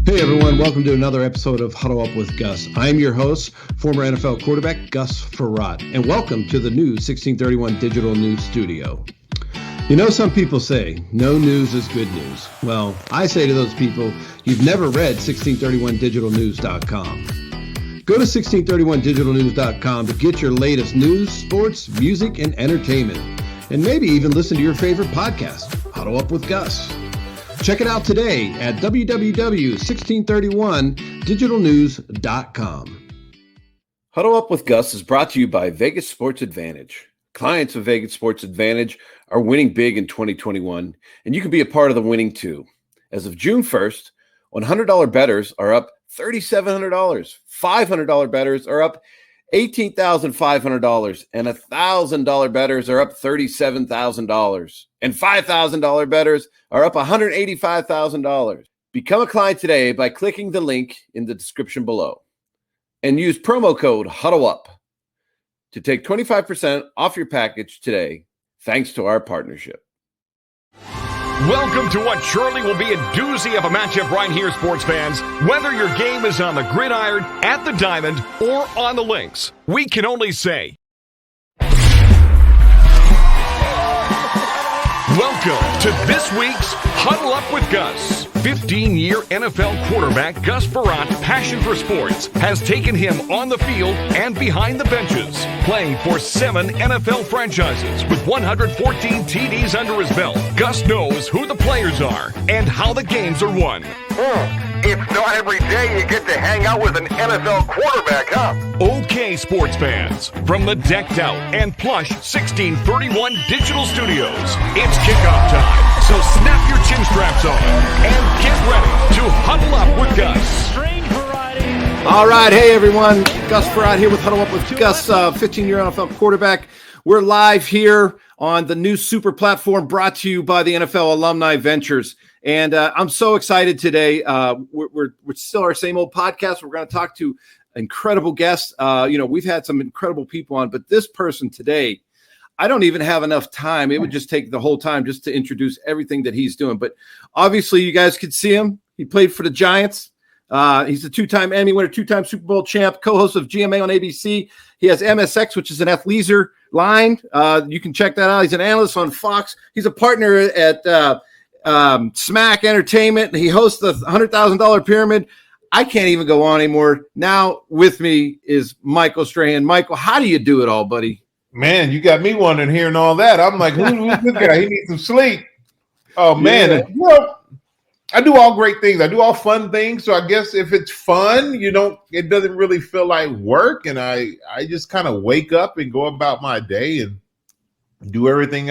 Hey everyone, welcome to another episode of Huddle Up with Gus. I'm your host, former NFL quarterback Gus Frerotte, and welcome to the new 1631 Digital News Studio. You know, some people say, no news is good news. Well, I say to those people, you've never read 1631digitalnews.com. Go to 1631digitalnews.com to get your latest news, sports, music, and entertainment. And maybe even listen to your favorite podcast, Huddle Up with Gus. Check it out today at www.1631digitalnews.com. Huddle Up with Gus is brought to you by Vegas Sports Advantage. Clients of Vegas Sports Advantage are winning big in 2021, and you can be a part of the winning too. As of June 1st, $100 bettors are up $3,700. $500 bettors are up $18,500, and $1,000 bettors are up $37,000, and $5,000 bettors are up $185,000. Become a client today by clicking the link in the description below, and use promo code HUDDLEUP to take 25% off your package today, thanks to our partnership. Welcome to what surely will be a doozy of a matchup right here, sports fans. Whether your game is on the gridiron, at the diamond, or on the links, we can only say, welcome to this week's Huddle Up with Gus. 15-year NFL quarterback Gus Frerotte, passion for sports, has taken him on the field and behind the benches, playing for 7 NFL franchises with 114 TDs under his belt. Gus knows who the players are and how the games are won. It's not every day you get to hang out with an NFL quarterback, huh? Okay, sports fans, from the decked out and plush 1631 digital studios, it's kickoff time. So snap your chin straps on and get ready to huddle up with Gus. All right, hey everyone, Gus Frerotte here with Huddle Up with Gus, 15-year NFL quarterback. We're live here on the new super platform brought to you by the NFL Alumni Ventures. And I'm so excited today. We're still our same old podcast. We're going to talk to incredible guests. We've had some incredible people on, but this person today, I don't even have enough time. It would just take the whole time just to introduce everything that he's doing. But obviously, you guys could see him. He played for the Giants. He's a 2-time Emmy winner, 2-time Super Bowl champ, co-host of GMA on ABC. He has MSX, which is an athleisure line. You can check that out. He's an analyst on Fox. He's a partner at Smack Entertainment. He hosts the $100,000 Pyramid. I can't even go on anymore. Now with me is Michael Strahan. Michael, how do you do it all, buddy? Man, you got me wondering, hearing all that. I'm like, who's this guy? He needs some sleep. Oh, man. Yeah. Well, I do all great things. I do all fun things. So I guess if it's fun, it doesn't really feel like work. And I just kind of wake up and go about my day and do everything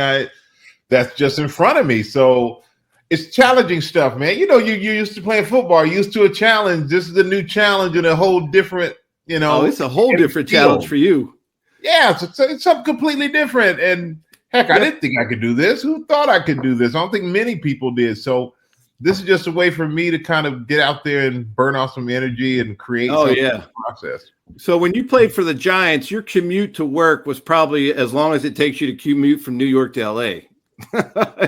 that's just in front of me. So it's challenging stuff, man. You're used to playing football, used to a challenge. This is a new challenge and a whole different, it's a whole different challenge for you. Yeah, it's something completely different. And heck, I didn't think I could do this. Who thought I could do this? I don't think many people did. So this is just a way for me to kind of get out there and burn off some energy and create the process. So when you played for the Giants, your commute to work was probably as long as it takes you to commute from New York to LA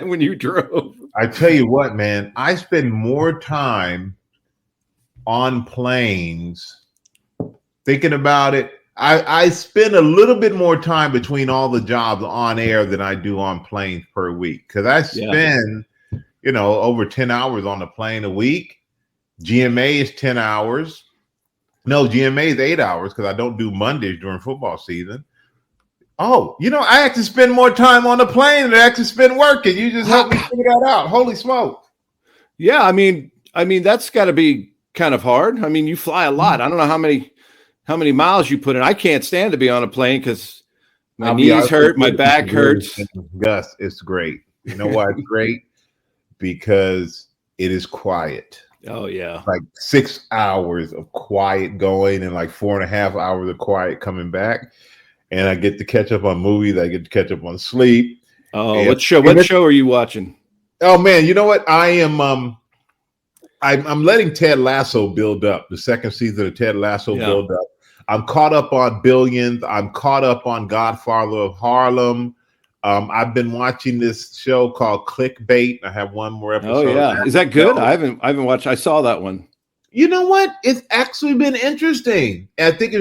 when you drove. I tell you what, man, I spend more time on planes thinking about it. I spend a little bit more time between all the jobs on air than I do on planes per week because I spend, over 10 hours on the plane a week. GMA is 10 hours. No, GMA is 8 hours because I don't do Mondays during football season. Oh, I actually spend more time on the plane than I actually spend working. You just helped me figure that out. Holy smoke. Yeah, I mean that's got to be kind of hard. I mean, you fly a lot. I don't know how many miles you put in. I can't stand to be on a plane because my knees hurt, my back hurts. Gus, it's great. You know why it's great? Because it is quiet. Oh, yeah. Like 6 hours of quiet going and like 4.5 hours of quiet coming back. And I get to catch up on movies. I get to catch up on sleep. Oh, and what show are you watching? Oh, man, you know what? I am I'm letting Ted Lasso build up. The second season of Ted Lasso build up. I'm caught up on Billions. I'm caught up on Godfather of Harlem. I've been watching this show called Clickbait. I have one more episode. Oh yeah, is that good? I haven't watched. I saw that one. You know what? It's actually been interesting. And I think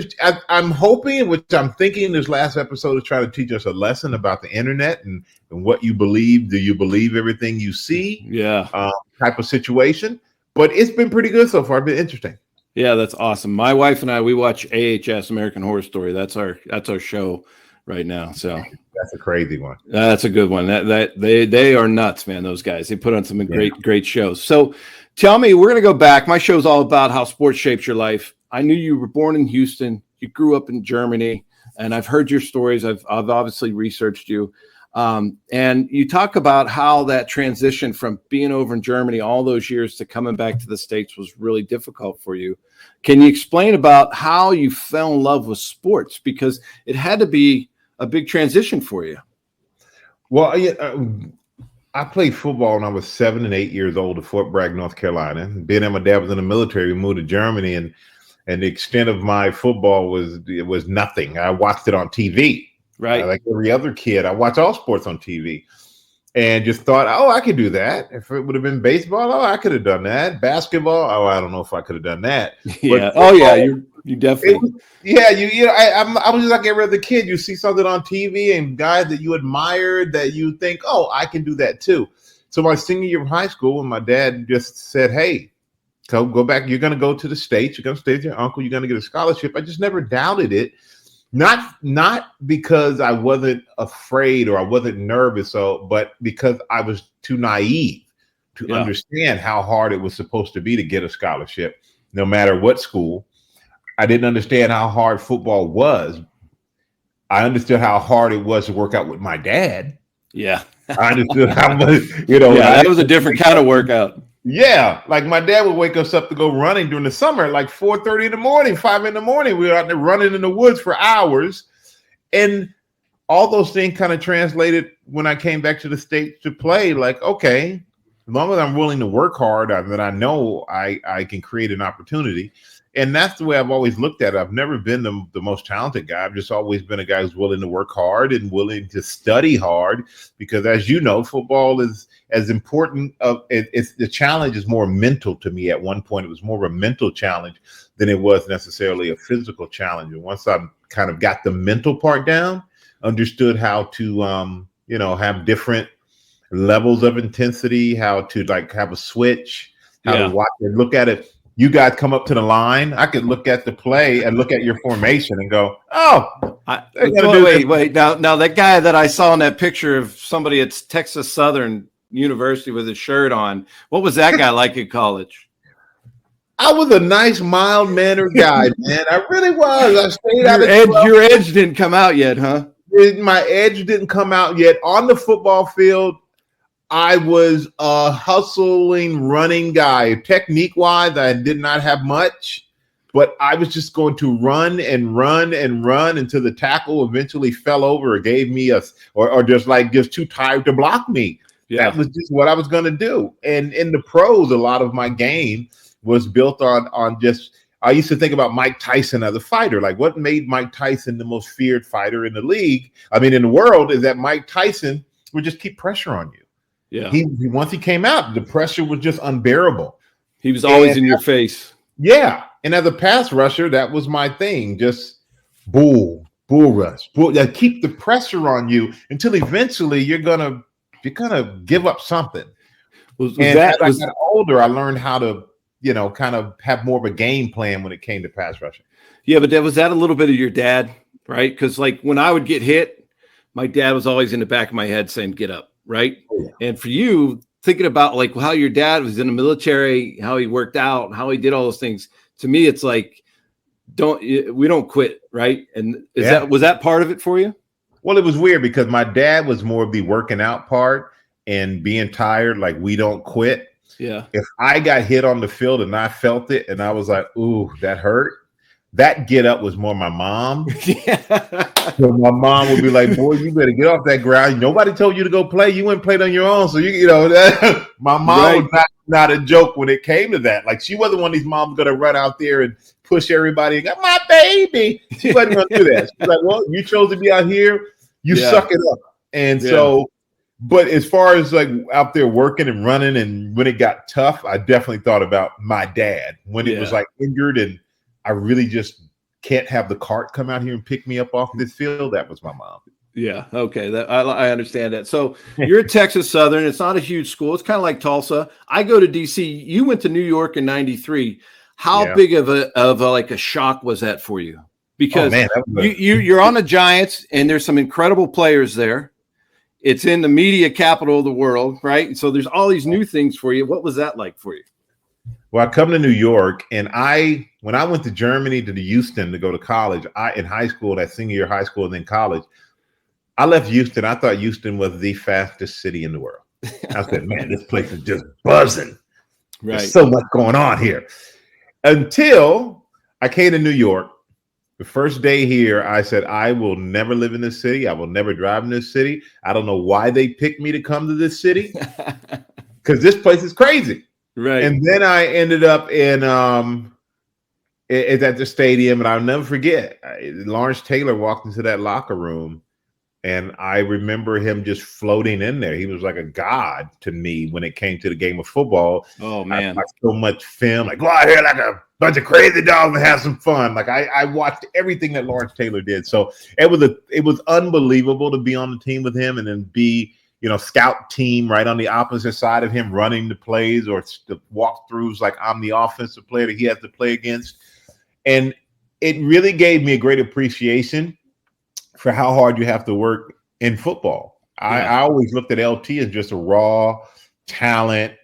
I'm hoping, which I'm thinking this last episode is trying to teach us a lesson about the internet and what you believe. Do you believe everything you see? Yeah. Type of situation. But it's been pretty good so far. It's been interesting. Yeah, that's awesome. My wife and I, we watch AHS, American Horror Story. That's our show right now. So that's a crazy one. That's a good one. That they are nuts, man. Those guys. They put on some great shows. So tell me, we're going to go back. My show's all about how sports shapes your life. I knew you were born in Houston. You grew up in Germany, and I've heard your stories. I've obviously researched you. And you talk about how that transition from being over in Germany all those years to coming back to the States was really difficult for you. Can you explain about how you fell in love with sports? Because it had to be a big transition for you. Well, I played football when I was 7 and 8 years old at Fort Bragg, North Carolina. Being that my dad was in the military, we moved to Germany, and the extent of my football was nothing. I watched it on TV. Right. Like every other kid, I watch all sports on TV and just thought, oh, I could do that. If it would have been baseball, oh, I could have done that. Basketball, oh, I don't know if I could have done that. Yeah. But You definitely. I was just like every other kid. You see something on TV and guys that you admired that you think, oh, I can do that too. So my senior year of high school, when my dad just said, hey, so go back. You're going to go to the States. You're going to stay with your uncle. You're going to get a scholarship. I just never doubted it. Not because I wasn't afraid or I wasn't nervous, but because I was too naive to understand how hard it was supposed to be to get a scholarship, no matter what school. I didn't understand how hard football was. I understood how hard it was to work out with my dad. Yeah. I understood how much, that was a different kind of workout. Yeah, like my dad would wake us up to go running during the summer, like 4:30 in the morning, 5 in the morning. We were out there running in the woods for hours. And all those things kind of translated when I came back to the States to play, like, okay, as long as I'm willing to work hard, then I know I can create an opportunity. And that's the way I've always looked at it. I've never been the most talented guy. I've just always been a guy who's willing to work hard and willing to study hard, because as you know, football is as important. It's the challenge is more mental to me. At one point, it was more of a mental challenge than it was necessarily a physical challenge. And once I kind of got the mental part down, understood how to, have different levels of intensity, how to like have a switch, how to watch and look at it. You guys come up to the line. I could look at the play and look at your formation and go, "Oh, wait! Now that guy that I saw in that picture of somebody at Texas Southern University with his shirt on, what was that guy like in college?" I was a nice, mild-mannered guy, man. I really was. I stayed out of your edge didn't come out yet, huh? My edge didn't come out yet on the football field. I was a hustling, running guy. Technique-wise, I did not have much, but I was just going to run and run and run until the tackle eventually fell over or gave me or just too tired to block me. Yeah. That was just what I was going to do. And in the pros, a lot of my game was built on just – I used to think about Mike Tyson as a fighter. Like, what made Mike Tyson the most feared fighter in the league? I mean, in the world, is that Mike Tyson would just keep pressure on you. Yeah. Once he came out, the pressure was just unbearable. He was always in your face. Yeah. And as a pass rusher, that was my thing. Just bull rush. Keep the pressure on you until eventually you're gonna give up something. As I got older, I learned how to, kind of have more of a game plan when it came to pass rushing. Yeah, but was that a little bit of your dad, right? Because like when I would get hit, my dad was always in the back of my head saying, "Get up." Right. Yeah. And for you, thinking about like how your dad was in the military, how he worked out, how he did all those things. To me, it's like, we don't quit. Right. And was that part of it for you? Well, it was weird because my dad was more of the working out part and being tired. Like, we don't quit. Yeah. If I got hit on the field and I felt it and I was like, ooh, that hurt. That get up was more my mom. So my mom would be like, "Boy, you better get off that ground. Nobody told you to go play. You went and played on your own." So my mom was not a joke when it came to that. Like, she wasn't one of these moms going to run out there and push everybody and go, "My baby." She wasn't going to do that. She's like, "Well, you chose to be out here. You suck it up." And so But as far as like out there working and running, and when it got tough, I definitely thought about my dad when it was like injured and I really just can't have the cart come out here and pick me up off this field. That was my mom. Yeah. Okay. I understand that. So you're at Texas Southern. It's not a huge school. It's kind of like Tulsa. I go to DC. You went to New York in '93. How big of a shock was that for you? Because you're on the Giants and there's some incredible players there. It's in the media capital of the world, right? So there's all these new things for you. What was that like for you? Well, I come to New York, and when I went to Germany to Houston to go to college, in high school, that senior year of high school and then college, I left Houston. I thought Houston was the fastest city in the world. I said, man, this place is just buzzing. Right. There's so much going on here. Until I came to New York. The first day here, I said, I will never live in this city. I will never drive in this city. I don't know why they picked me to come to this city because this place is crazy. Right. And then I ended up at the stadium, and I'll never forget. Lawrence Taylor walked into that locker room, and I remember him just floating in there. He was like a god to me when it came to the game of football. Oh, man. I watched so much film, like, go out here like a bunch of crazy dogs and have some fun. Like I watched everything that Lawrence Taylor did. So it was unbelievable to be on the team with him and then be, scout team right on the opposite side of him running the plays or the walkthroughs like I'm the offensive player that he has to play against. And it really gave me a great appreciation for how hard you have to work in football. Yeah. I always looked at LT as just a raw talent.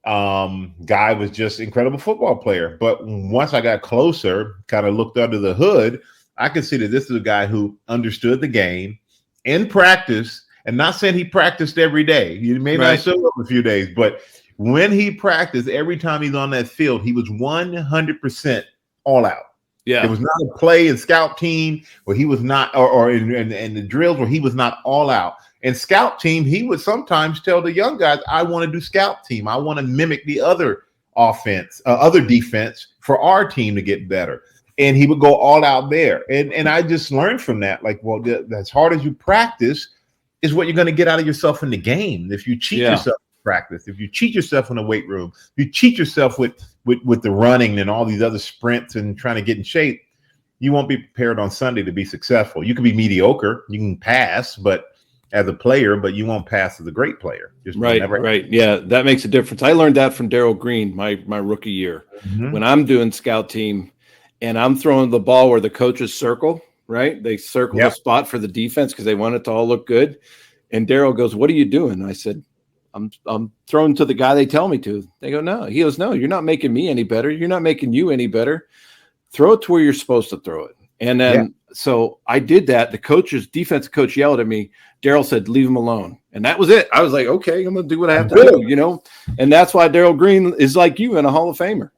Guy was just incredible football player. But once I got closer, kind of looked under the hood, I could see that this is a guy who understood the game in practice, and not saying he practiced every day. He may not show up a few days, but when he practiced, every time he's on that field, he was 100% all out. Yeah, it was not a play and scout team where he was not, or in the drills where he was not all out. And scout team, he would sometimes tell the young guys, I want to do scout team. I want to mimic the other other defense for our team to get better. And he would go all out there. And I just learned from that, like, well, as hard as you practice is what you're going to get out of yourself in the game. If you cheat yourself in practice, if you cheat yourself in the weight room, if you cheat yourself with the running and all these other sprints and trying to get in shape, you won't be prepared on Sunday to be successful. You can be mediocre. You can pass, but as a player, but you won't pass as a great player. Right. Yeah, that makes a difference. I learned that from Darryl Green my rookie year. Mm-hmm. When I'm doing scout team and I'm throwing the ball where the coaches circle, right? They circle the spot for the defense because they want it to all look good. And Darryl goes, what are you doing? I said, I'm throwing to the guy they tell me to. They go, no. He goes, no, you're not making me any better. You're not making you any better. Throw it to where you're supposed to throw it. And then so I did that. The defensive coach yelled at me. Darryl said, leave him alone. And that was it. I was like, okay, I'm going to do what I have to do, And that's why Darryl Green is like you and a Hall of Famer.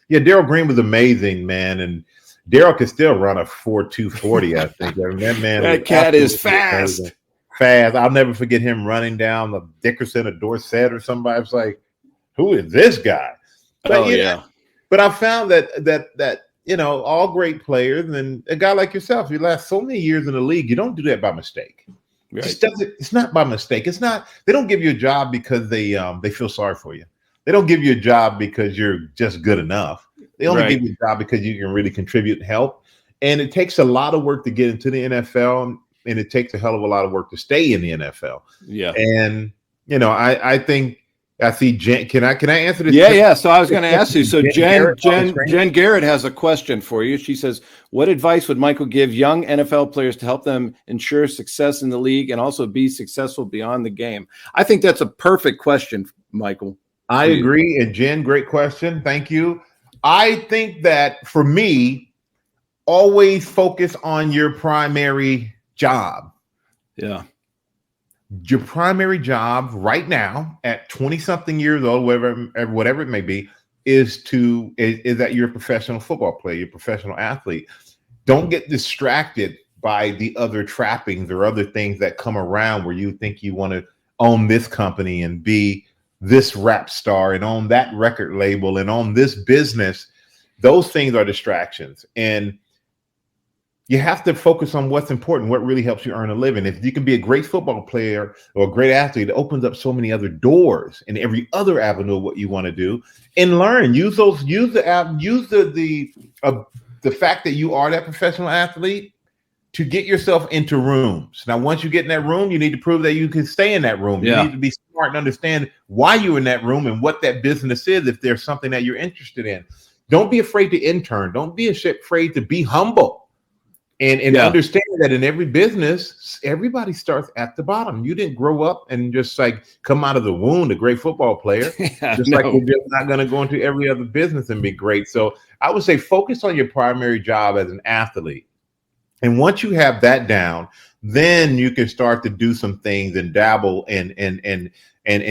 Yeah, Darryl Green was amazing, man. And Darryl could still run a 4.2 40, I think. I mean, that cat is fast. Amazing. Fast. I'll never forget him running down the Dickerson or Dorset or somebody. I was like, who is this guy? But, but I found that all great players and a guy like yourself, you last so many years in the league, you don't do that by mistake. Right. It's not by mistake. It's not. They don't give you a job because they feel sorry for you. They don't give you a job because you're just good enough. They only give you a job because you can really contribute and help. And it takes a lot of work to get into the NFL, and it takes a hell of a lot of work to stay in the NFL. Yeah. And I think I see Jen. Can I answer this? Yeah. So I was going to ask you. So Jen Garrett has a question for you. She says, what advice would Michael give young NFL players to help them ensure success in the league and also be successful beyond the game? I think that's a perfect question, Michael. I agree. And Jen, great question. Thank you. I think that for me, always focus on your primary job. Yeah. Your primary job right now at 20-something years old, whatever it may be, is that you're a professional football player, you're a professional athlete. Don't get distracted by the other trappings or other things that come around where you think you want to own this company and be this rap star and own that record label and own this business. Those things are distractions. And You have to focus on what's important, what really helps you earn a living. If you can be a great football player or a great athlete, it opens up so many other doors in every other avenue of what you want to do, and learn. Use the fact that you are that professional athlete to get yourself into rooms. Now, once you get in that room, you need to prove that you can stay in that room. Yeah. You need to be smart and understand why you're in that room and what that business is if there's something that you're interested in. Don't be afraid to intern. Don't be afraid to be humble. And understand that in every business, everybody starts at the bottom. You didn't grow up and just like come out of the womb a great football player. Like you're just not going to go into every other business and be great. So I would say focus on your primary job as an athlete. And once you have that down, then you can start to do some things and dabble and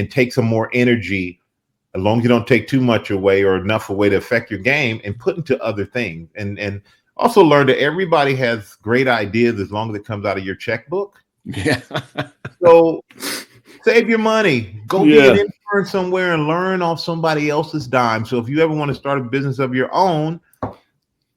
take some more energy, as long as you don't take too much away or enough away to affect your game, and put into other things. And also learn that everybody has great ideas as long as it comes out of your checkbook. Yeah. So save your money. Go be an intern somewhere and learn off somebody else's dime. So if you ever want to start a business of your own,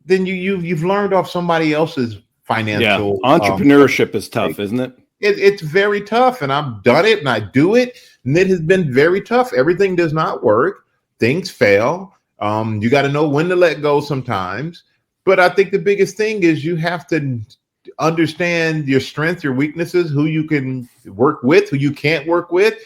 then you've learned off somebody else's financial. Yeah. Entrepreneurship is tough, isn't it? It's very tough, and I've done it and I do it, and it has been very tough. Everything does not work. Things fail. You got to know when to let go sometimes. But I think the biggest thing is you have to understand your strengths, your weaknesses, who you can work with, who you can't work with.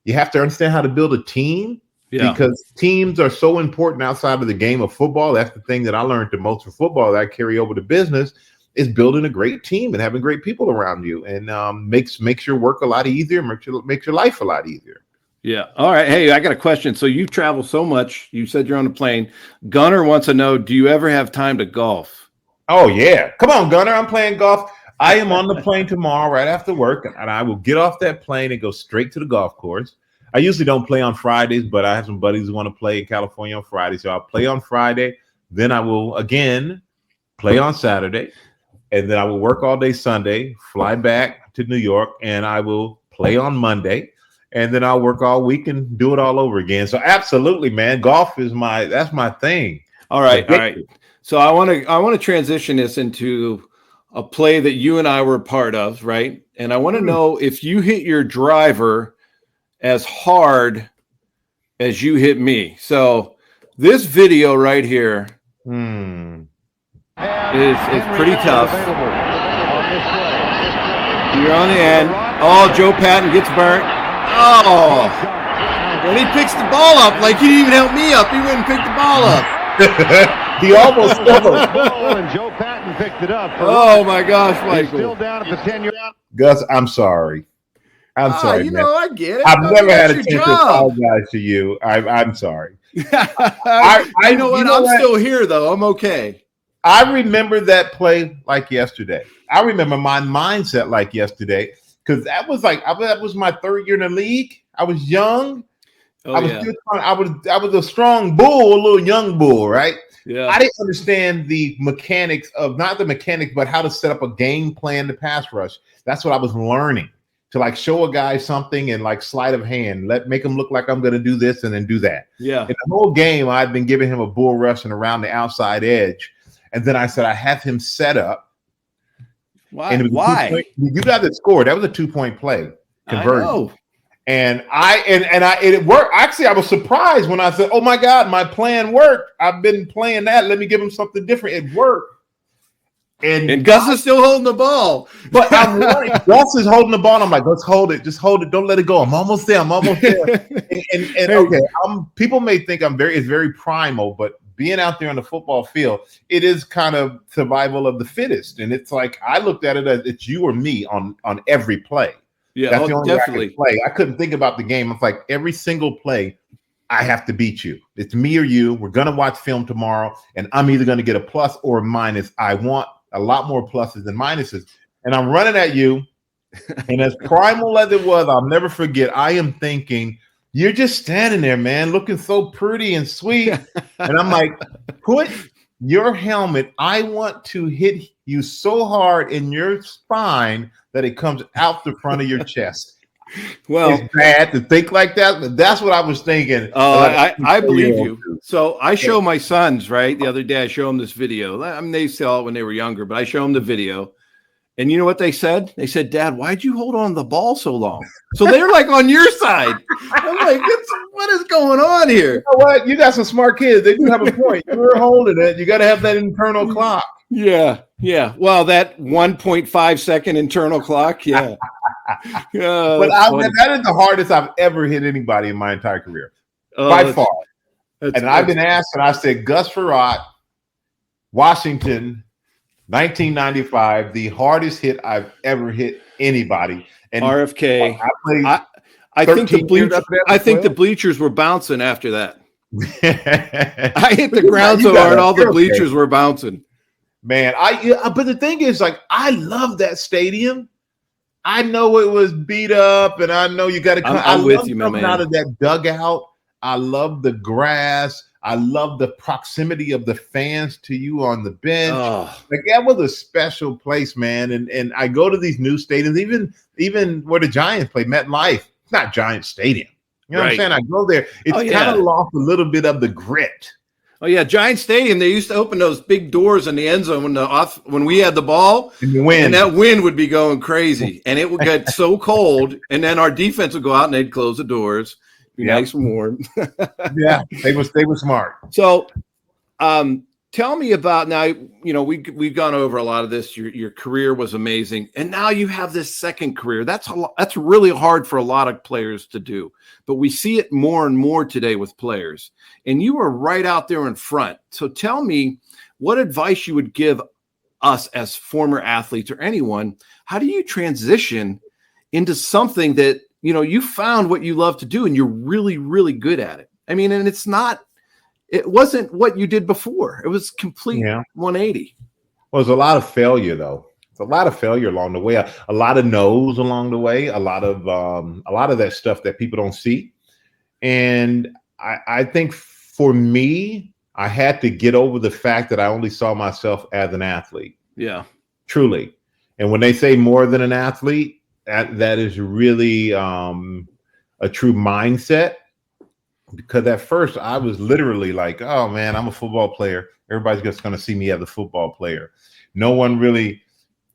You have to understand how to build a team, because teams are so important outside of the game of football. That's the thing that I learned the most from football that I carry over to business, is building a great team and having great people around you, and makes your work a lot easier, makes your life a lot easier. Yeah. All right. Hey, I got a question. So you travel so much. You said you're on a plane. Gunner wants to know, do you ever have time to golf? Oh, yeah. Come on, Gunner. I'm playing golf. I am on the plane tomorrow right after work, and I will get off that plane and go straight to the golf course. I usually don't play on Fridays, but I have some buddies who want to play in California on Friday. So I'll play on Friday. Then I will, again, play on Saturday. And then I will work all day Sunday, fly back to New York, and I will play on Monday. And then I'll work all week and do it all over again. So absolutely, man, golf is that's my thing. All right. All right. So I want to transition this into a play that you and I were part of, right? And I want to know if you hit your driver as hard as you hit me. So this video right here is pretty tough. You're on the end. Oh, Joe Patton gets burnt. Oh, when he picks the ball up, like he didn't even help me up. He wouldn't pick the ball up. He almost and Joe Patton picked it up. Oh my gosh, Michael! He's still down at the 10-yard. Gus, I'm sorry. I'm sorry, you man. know, I get it. I've never had a That's chance your to job. apologize to you. I'm sorry. I know what? I'm still here, though. I'm okay. I remember that play like yesterday. I remember my mindset like yesterday, because that was my third year in the league. I was young. I was a strong bull, a little young bull, right? Yeah. I didn't understand the mechanics of, not the mechanics, but how to set up a game plan to pass rush. That's what I was learning, to like show a guy something and like sleight of hand, make him look like I'm going to do this and then do that. Yeah. In the whole game, I'd been giving him a bull rush and around the outside edge. And then I said, I have him set up. Why? Why? You got the score. That was a 2-point play conversion. I know. And it worked. Actually, I was surprised when I said, "Oh my God, my plan worked. I've been playing that. Let me give him something different." It worked. And Gus is still holding the ball. But I'm worried. Gus is holding the ball. I'm like, let's hold it. Just hold it. Don't let it go. I'm almost there. and okay, people may think it's very primal, but being out there on the football field, it is kind of survival of the fittest. And it's like, I looked at it as it's you or me on every play. Yeah, that's the only definitely way I could play. I couldn't think about the game. It's like every single play, I have to beat you. It's me or you. We're going to watch film tomorrow, and I'm either going to get a plus or a minus. I want a lot more pluses than minuses. And I'm running at you, and as primal as it was, I'll never forget, I am thinking, you're just standing there, man, looking so pretty and sweet. And I'm like, put your helmet. I want to hit you so hard in your spine that it comes out the front of your chest. Well, it's bad to think like that, but that's what I was thinking. I believe you. So I show my sons, right? The other day I show them this video. I mean, they saw it when they were younger, but I show them the video. And you know what they said? They said, Dad, why'd you hold on to the ball so long? So they're like on your side. I'm like, what is going on here? You know what? You got some smart kids. They do have a point. You're holding it. You got to have that internal clock. Yeah. Well, that 1.5 second internal clock. Yeah. But that is the hardest I've ever hit anybody in my entire career, by far. And I've been asked, and I said, Gus Frerotte, Washington, 1995, the hardest hit I've ever hit anybody. And RFK. I think the bleachers were bouncing after that. I hit the ground so hard, all the bleachers were bouncing. Man, but the thing is, like, I love that stadium. I know it was beat up, and I know you got to come. I'm with you, my man. Out of that dugout, I love the grass. I love the proximity of the fans to you on the bench. Oh. Like, that was a special place, man. And I go to these new stadiums, even where the Giants play, MetLife. It's not Giant Stadium. You know what I'm saying? I go there. It's kind of lost a little bit of the grit. Oh yeah, Giant Stadium. They used to open those big doors in the end zone when we had the ball, and that wind would be going crazy, and it would get so cold, and then our defense would go out and they'd close the doors, be nice and warm. Yeah, they were smart. So, tell me about now. You know, we've gone over a lot of this. Your career was amazing, and now you have this second career. That's really hard for a lot of players to do, but we see it more and more today with players. And you were right out there in front. So tell me what advice you would give us as former athletes or anyone. How do you transition into something that, you know, you found what you love to do and you're really, really good at it? I mean, and it wasn't what you did before. It was complete 180. Well, there's a lot of failure, though. It's a lot of failure along the way. A lot of no's along the way. A lot of that stuff that people don't see. And I think for me, I had to get over the fact that I only saw myself as an athlete. Yeah, truly. And when they say more than an athlete, that is really a true mindset. Because at first I was literally like, oh man, I'm a football player. Everybody's just going to see me as a football player. No one really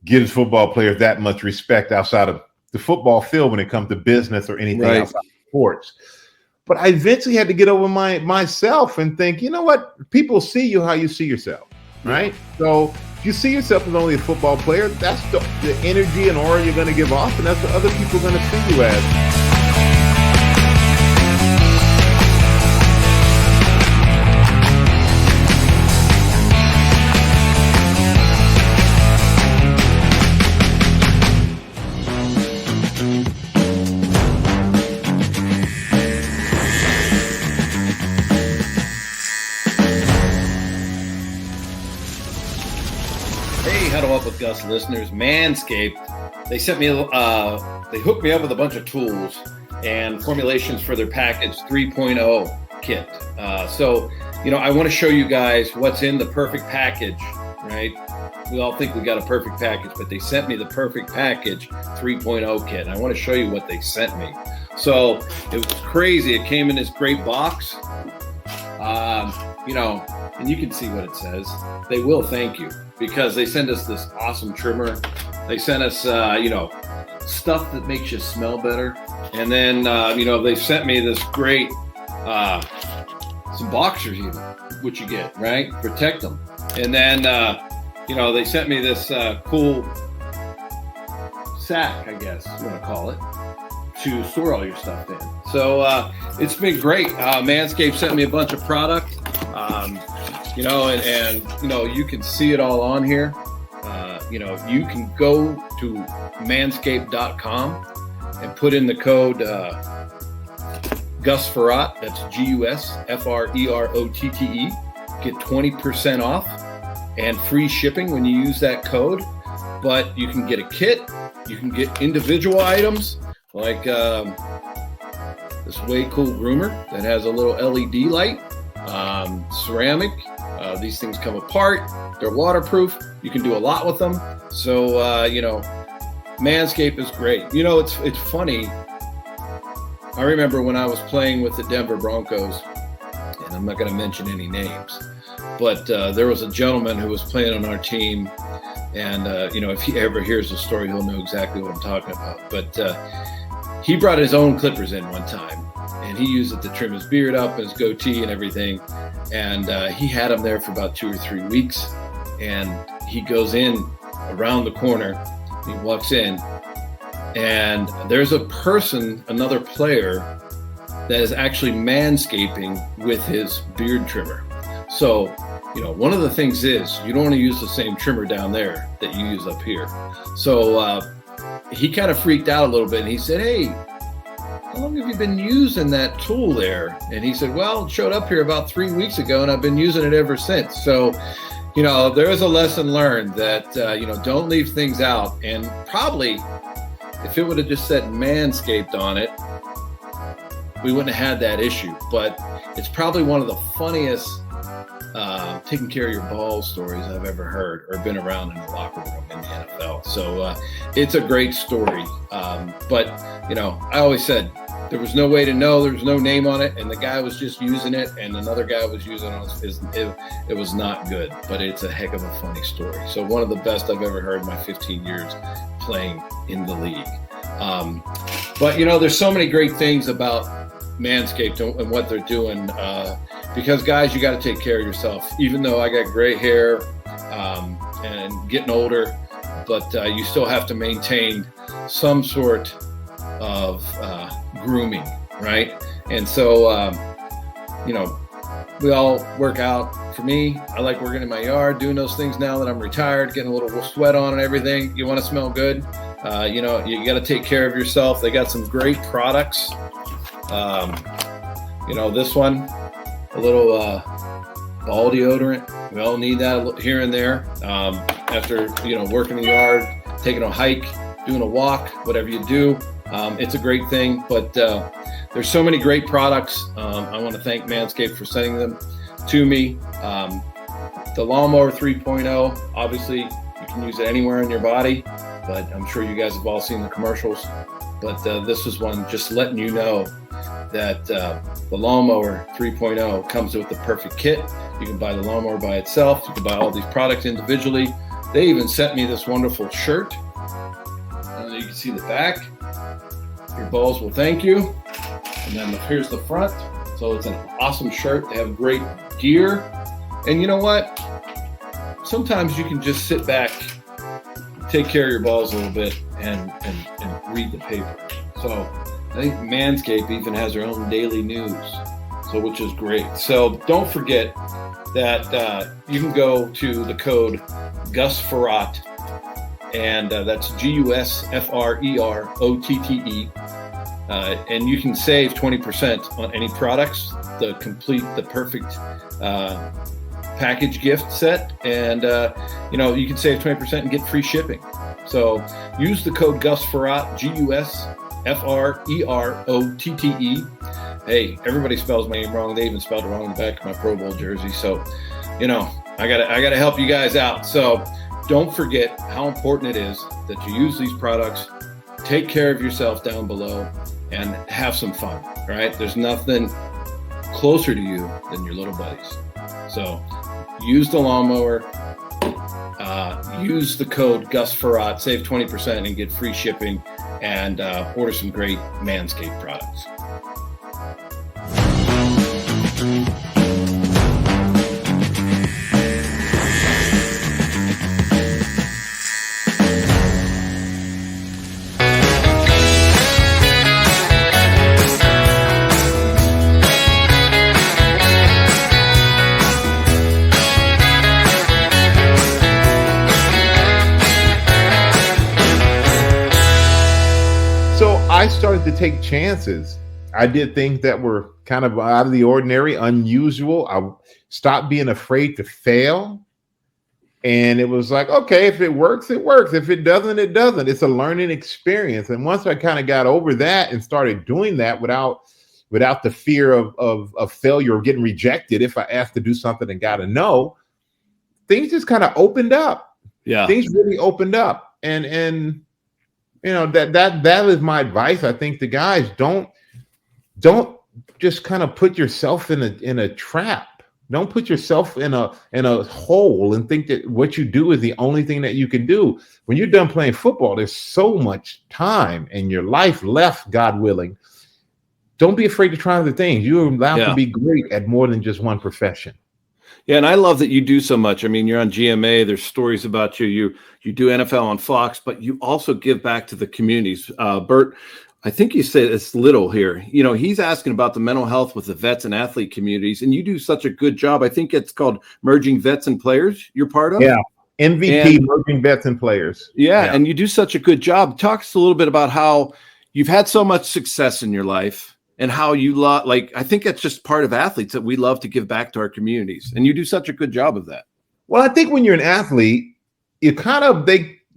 gives football players that much respect outside of the football field when it comes to business or anything outside of sports. But I eventually had to get over myself and think, you know what? People see you how you see yourself, right? So if you see yourself as only a football player, that's the energy and aura you're going to give off, and that's what other people are going to see you as. Huddle Up with Gus listeners, Manscaped, they sent me, they hooked me up with a bunch of tools and formulations for their package 3.0 kit. So, you know, I want to show you guys what's in the perfect package, right? We all think we got a perfect package, but they sent me the perfect package 3.0 kit. And I want to show you what they sent me. So it was crazy. It came in this great box, you know, and you can see what it says. They will thank you, because they send us this awesome trimmer. They sent us, you know, stuff that makes you smell better. And then, you know, they sent me this great, some boxers even, which you get, right? Protect them. And then, you know, they sent me this cool sack, I guess you want to call it, to store all your stuff in. So it's been great. Manscaped sent me a bunch of product. You know, and you know, you can see it all on here. You know, you can go to manscaped.com and put in the code Gus Frerotte. That's GUSFREROTTE. Get 20% off and free shipping when you use that code. But you can get a kit. You can get individual items like this way cool groomer that has a little LED light, ceramic. These things come apart. They're waterproof. You can do a lot with them. So, you know, Manscaped is great. You know, it's funny. I remember when I was playing with the Denver Broncos, and I'm not going to mention any names, but there was a gentleman who was playing on our team. And, if he ever hears the story, he'll know exactly what I'm talking about. But he brought his own clippers in one time, and he used it to trim his beard up, his goatee and everything. And he had them there for about 2 or 3 weeks. And he goes in around the corner, he walks in, and there's a person, another player, that is actually manscaping with his beard trimmer. So, one of the things is you don't want to use the same trimmer down there that you use up here. So he kind of freaked out a little bit, and he said, "Hey, how long have you been using that tool there?" And he said, "Well, it showed up here about 3 weeks ago, and I've been using it ever since." So, there is a lesson learned that, don't leave things out. And probably if it would have just said Manscaped on it, we wouldn't have had that issue. But it's probably one of the funniest taking care of your balls stories I've ever heard or been around in the locker room in the NFL. So it's a great story. But I always said there was no way to know. There was no name on it, and the guy was just using it, and another guy was using it. It was not good, but it's a heck of a funny story. So one of the best I've ever heard in my 15 years playing in the league. But there's so many great things about Manscaped and what they're doing, because guys, you got to take care of yourself. Even though I got gray hair and getting older, but you still have to maintain some sort of grooming, right? And so we all work out. For me, I like working in my yard, doing those things now that I'm retired, getting a little sweat on and everything. You want to smell good, you got to take care of yourself. They got some great products. This one, a little ball deodorant. We all need that here and there. After, working in the yard, taking a hike, doing a walk, whatever you do, it's a great thing. But there's so many great products. I want to thank Manscaped for sending them to me. The Lawnmower 3.0, obviously you can use it anywhere in your body, but I'm sure you guys have all seen the commercials. But this is one just letting you know that the Lawnmower 3.0 comes with the perfect kit. You can buy the lawnmower by itself. You can buy all these products individually. They even sent me this wonderful shirt. You can see the back. Your balls will thank you. And then here's the front. So it's an awesome shirt. They have great gear. And you know what? Sometimes you can just sit back, take care of your balls a little bit, and read the paper. So I think Manscaped even has their own daily news, which is great. So don't forget that you can go to the code Gus Frerotte, and that's GUSFREROTTE, and you can save 20% on any products. The perfect package gift set, and you can save 20% and get free shipping. So use the code Gus Frerotte, GUSFREROTTE. Hey, everybody spells my name wrong. They even spelled it wrong in the back of my Pro Bowl jersey. So, I gotta help you guys out. So don't forget how important it is that you use these products. Take care of yourself down below and have some fun. Right? There's nothing closer to you than your little buddies. So use the lawnmower. Use the code Gus Frerotte, save 20% and get free shipping, and order some great Manscaped products. I started to take chances. I did things that were kind of out of the ordinary, unusual. I stopped being afraid to fail. And it was like, okay, if it works, it works. If it doesn't, it doesn't. It's a learning experience. And once I kind of got over that and started doing that without the fear of failure or getting rejected if I asked to do something and got a no, things just kind of opened up. Yeah. Things really opened up. And that is my advice. I think the guys don't don't just kind of put yourself in a trap. Don't put yourself in a hole and think that what you do is the only thing that you can do. When you're done playing football, there's so much time in your life left, God willing. Don't be afraid to try other things. You're allowed to be great at more than just one profession. Yeah, and I love that you do so much. I mean, you're on GMA. There's stories about you. You do NFL on Fox, but you also give back to the communities. Bert, I think you said it's Little here. You know, he's asking about the mental health with the vets and athlete communities, and you do such a good job. I think it's called Merging Vets and Players you're part of. Yeah, MVP, Merging Vets and Players. Yeah, and you do such a good job. Talk us a little bit about how you've had so much success in your life and how you love, like, I think it's just part of athletes that we love to give back to our communities, and you do such a good job of that. Well, I think when you're an athlete, you kind of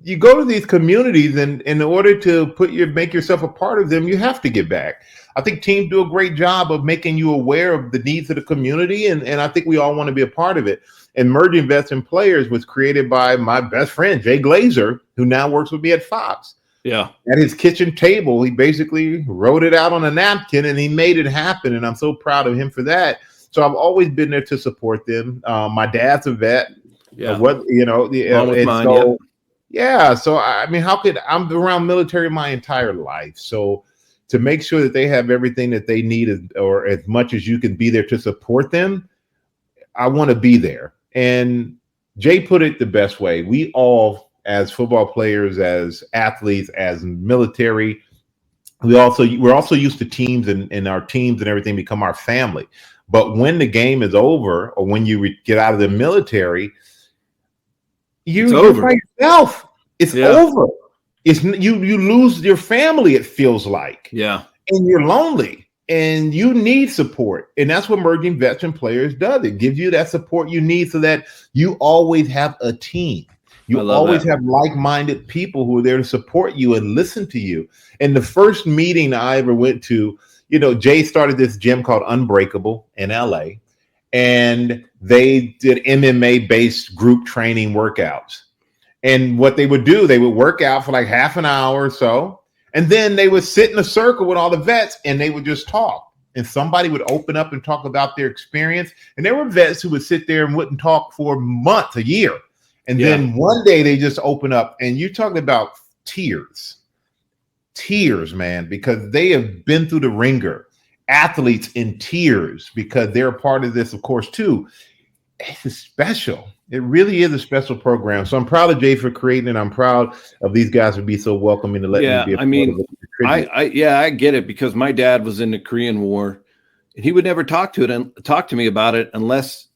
you go to these communities, and in order to make yourself a part of them, you have to give back. I think teams do a great job of making you aware of the needs of the community, and I think we all want to be a part of it. And Merging Vets and Players was created by my best friend, Jay Glazer, who now works with me at Fox. Yeah. At his kitchen table, he basically wrote it out on a napkin, and he made it happen, and I'm so proud of him for that. So I've always been there to support them. My dad's a vet. Yeah. So I mean, I'm around military my entire life. So to make sure that they have everything that they need, or as much as you can be there to support them, I want to be there. And Jay put it the best way. We all, as football players, as athletes, as military, we're also used to teams, and our teams and everything become our family. But when the game is over, or when you get out of the military, you're by yourself. It's over. It's you lose your family, it feels like. Yeah. And you're lonely, and you need support. And that's what Merging Vets and Players does. It gives you that support you need so that you always have a team. You always have like-minded people who are there to support you and listen to you. And the first meeting I ever went to, Jay started this gym called Unbreakable in LA. And they did MMA-based group training workouts. And what they would do, they would work out for like half an hour or so, and then they would sit in a circle with all the vets, and they would just talk. And somebody would open up and talk about their experience. And there were vets who would sit there and wouldn't talk for months, a year. And then one day they just open up, and you're talking about tears, man, because they have been through the ringer. Athletes in tears because they're a part of this, of course, too. It's special. It really is a special program. So I'm proud of Jay for creating it. I'm proud of these guys to be so welcoming to let me be a part of it. I get it, because my dad was in the Korean War, and he would never talk to me about it unless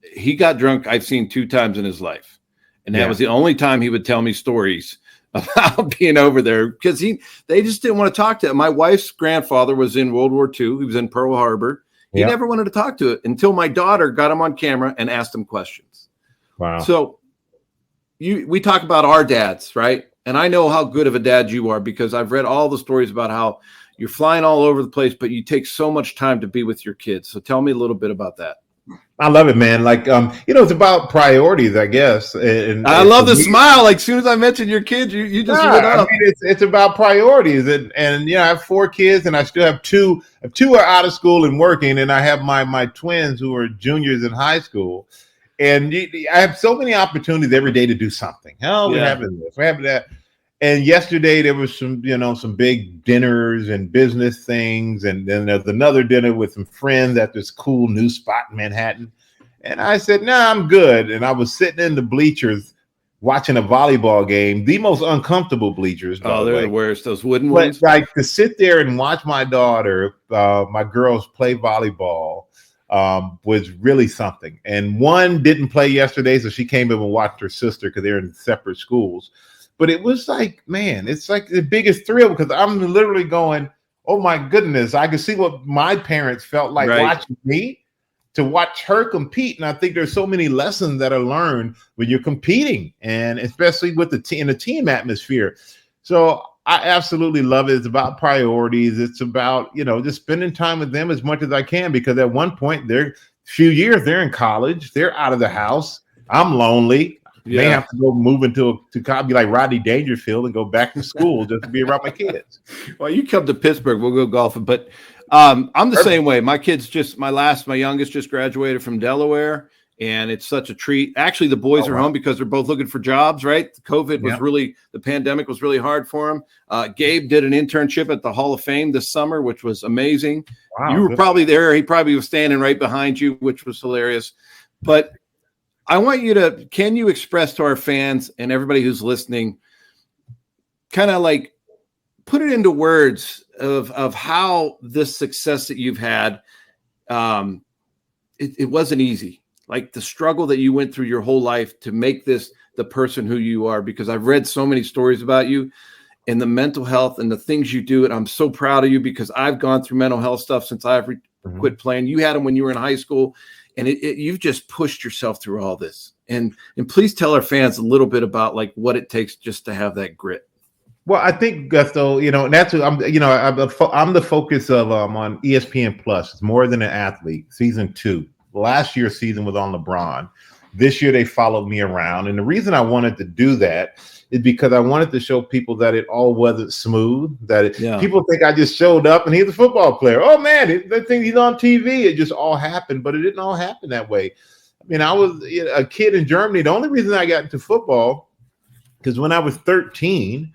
he got drunk. I've seen 2 times in his life, and that was the only time he would tell me stories about being over there, because they just didn't want to talk to him. My wife's grandfather was in World War II. He was in Pearl Harbor. He never wanted to talk to it until my daughter got him on camera and asked him questions. Wow. So we talk about our dads, right? And I know how good of a dad you are, because I've read all the stories about how you're flying all over the place, but you take so much time to be with your kids. So tell me a little bit about that. I love it, man. Like, it's about priorities, I guess. And I love the smile. Like, as soon as I mentioned your kids, you just lit up. I mean, it's about priorities. And I have 4 kids, and I still have 2. 2 are out of school and working, and I have my twins who are juniors in high school. And I have so many opportunities every day to do something. We're having this, we're having that. And yesterday there was some big dinners and business things. And then there's another dinner with some friends at this cool new spot in Manhattan. And I said, nah, I'm good. And I was sitting in the bleachers watching a volleyball game, the most uncomfortable bleachers. They're the worst, those wooden ones. Like, to sit there and watch my daughter, my girls play volleyball was really something. And one didn't play yesterday, so she came in and watched her sister because they're in separate schools. But it was like, man, it's like the biggest thrill, because I'm literally going, oh my goodness, I could see what my parents felt like watching me, to watch her compete. And I think there's so many lessons that are learned when you're competing, and especially with in the team atmosphere. So I absolutely love it. It's about priorities. It's about, just spending time with them as much as I can, because at one point, they're in college, they're out of the house. I'm lonely. Yeah. May have to go move to be like Rodney Dangerfield and go back to school just to be around my kids. Well, you come to Pittsburgh, we'll go golfing. But I'm the same way. My youngest just graduated from Delaware, and it's such a treat. Actually, the boys are home because they're both looking for jobs, right? The pandemic was really hard for them. Gabe did an internship at the Hall of Fame this summer, which was amazing. Wow, you were probably there. He probably was standing right behind you, which was hilarious. But I want you can you express to our fans and everybody who's listening, kind of like put it into words of how this success that you've had, it wasn't easy. Like the struggle that you went through your whole life to make this the person who you are, because I've read so many stories about you and the mental health and the things you do. And I'm so proud of you because I've gone through mental health stuff since I've quit playing. You had them when you were in high school, and you've just pushed yourself through all this. And please tell our fans a little bit about like what it takes just to have that grit. Well, I think, Gusto, and that's what I'm the focus of on ESPN Plus. It's More Than an Athlete, season 2. Last year's season was on LeBron. This year they followed me around. And the reason I wanted to do that is because I wanted to show people that it all wasn't smooth, people think I just showed up and he's a football player. Oh, man, they think he's on TV. It just all happened, but it didn't all happen that way. I mean, I was a kid in Germany. The only reason I got into football, because when I was 13,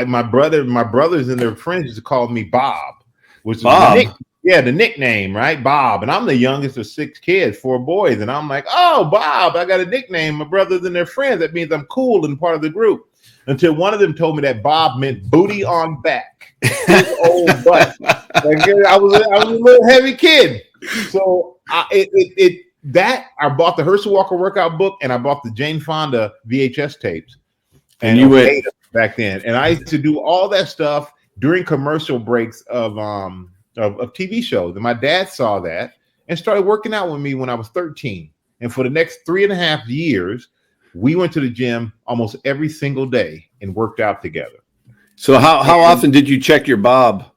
my brothers and their friends used to call me Bob, which is the nickname, right? Bob. And I'm the youngest of 6 kids, 4 boys. And I'm like, oh, Bob, I got a nickname. My brothers and their friends. That means I'm cool and part of the group. Until one of them told me that Bob meant booty on back. His old butt. I was a little heavy kid. So I bought the Herschel Walker workout book and I bought the Jane Fonda VHS tapes. And you went back then. And I used to do all that stuff during commercial breaks of TV shows. And my dad saw that and started working out with me when I was 13. And for the next 3.5 years, we went to the gym almost every single day and worked out together. So how often did you check your Bob?